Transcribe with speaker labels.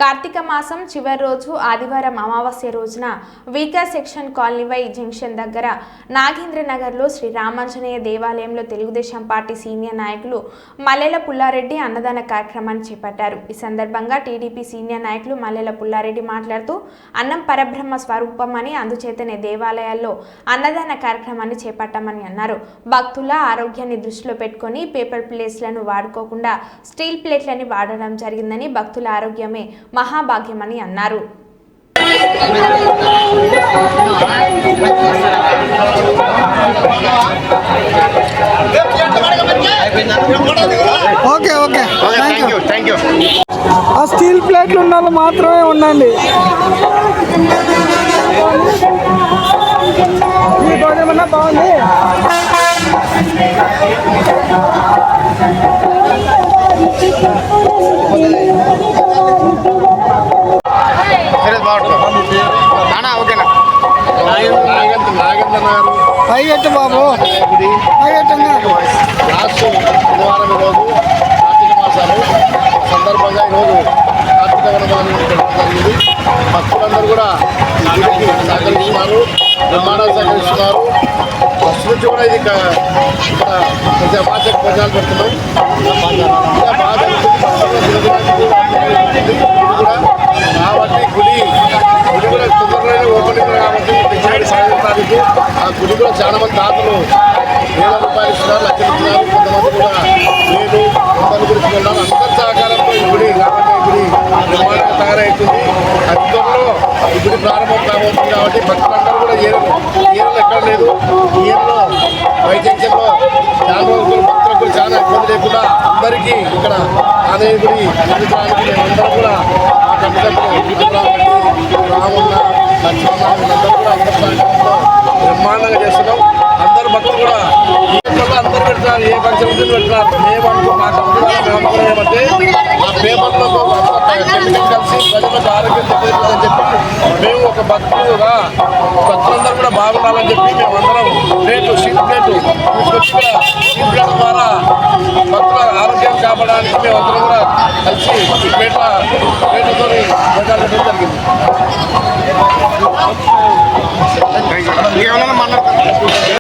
Speaker 1: కార్తీక మాసం చివరి రోజు ఆదివారం అమావాస్య రోజున వీకా సెక్షన్ కాలనీ వై జంక్షన్ దగ్గర నాగేంద్ర నగర్లో శ్రీ రామాంజనేయ దేవాలయంలో తెలుగుదేశం పార్టీ సీనియర్ నాయకులు మల్లెల పుల్లారెడ్డి అన్నదాన కార్యక్రమాన్ని చేపట్టారు. ఈ సందర్భంగా టీడీపీ సీనియర్ నాయకులు మల్లెల పుల్లారెడ్డి మాట్లాడుతూ అన్నం పరబ్రహ్మ స్వరూపమని అందుచేతనే దేవాలయాల్లో అన్నదాన కార్యక్రమాన్ని చేపట్టామని అన్నారు. భక్తుల ఆరోగ్యాన్ని దృష్టిలో పెట్టుకొని పేపర్ ప్లేట్లను వాడుకోకుండా స్టీల్ ప్లేట్లని వాడడం జరిగిందని, భక్తుల ఆరోగ్యమే మహాభాగ్యమని అన్నారు.
Speaker 2: Okay okay thank you. ఆ స్టీల్ ప్లేట్లు ఉన్న వాళ్ళు మాత్రమే ఉండండి. ఈ భోజనం బాగుంది. పైగట్టు బాబు
Speaker 3: లాస్ట్ బుధవారం ఈరోజు కార్తీక మాసాలు సందర్భంగా ఈరోజు కార్తీక వనమానం పెట్టడం జరిగింది. భక్తులందరూ కూడా గుడికి సహకరిస్తున్నారు, నిర్మాణాలు సహకరిస్తున్నారు. ఫస్ట్ నుంచి కూడా ఇది ఇక్కడ కొంచెం బాగా భోజనాలు పెడుతున్నాం. ఇంకా బాగా కాబట్టి గుడి కూడా తొందరలోనే ఓపెనింగ్ కాబట్టి సాధించడానికి ఆ గుడి కూడా చాలా మంది దాతలు వేల రూపాయలు ఇస్తున్నారు, లక్షలు ఇస్తున్నారు. కొంతమంది కూడా లేదు కొంతమంది గురించి ఉన్నారు. అందరి సహకారంతో ఈ గుడి కాబట్టి ఈ గుడి నిర్మాణంగా తయారవుతుంది. అతి త్వరలో ఈ గుడి ప్రారంభం కాబోతుంది. కాబట్టి భక్తులందరూ కూడా ఈయనలో ఎక్కడ లేదు. ఈయనలో వైద్యంలో చాలా రోజులు భక్తులకు చాలా ఇబ్బంది లేకుండా అందరికీ ఇక్కడ ఆంజనేయ గుడి నిర్మించడానికి మేమందరం కూడా ఆ కమిటీ రామున్న లక్ష్మణ వీళ్ళందరూ కూడా అందరి సహకారంతో బ్రహ్మాండంగా చేస్తున్నాం. అందరు భక్తులు కూడా అందరూ పెడుతున్నారు, ఏ ఫంక్షన్ ఉంటుంది పెడుతున్నారు. మేము అనుకో మా కంపెనీ ఏమంటే ఆ పేపర్లో కెమికల్ కలిసి ప్రజలకు ఆరోగ్యం దెబ్బతింటుందని చెప్పి మేము ఒక భక్తులుగా భక్తులందరూ కూడా బాగుండాలని చెప్పి మేమందరం స్టీల్ ప్లేటు తీసుకొచ్చి కూడా స్టీల్ ప్లేట్ ద్వారా భక్తుల ఆరోగ్యం కాపాడడానికి మేమందరం కూడా కలిసి ఈ ప్లేట్లతో భోజనాలు పెట్టడం జరిగింది.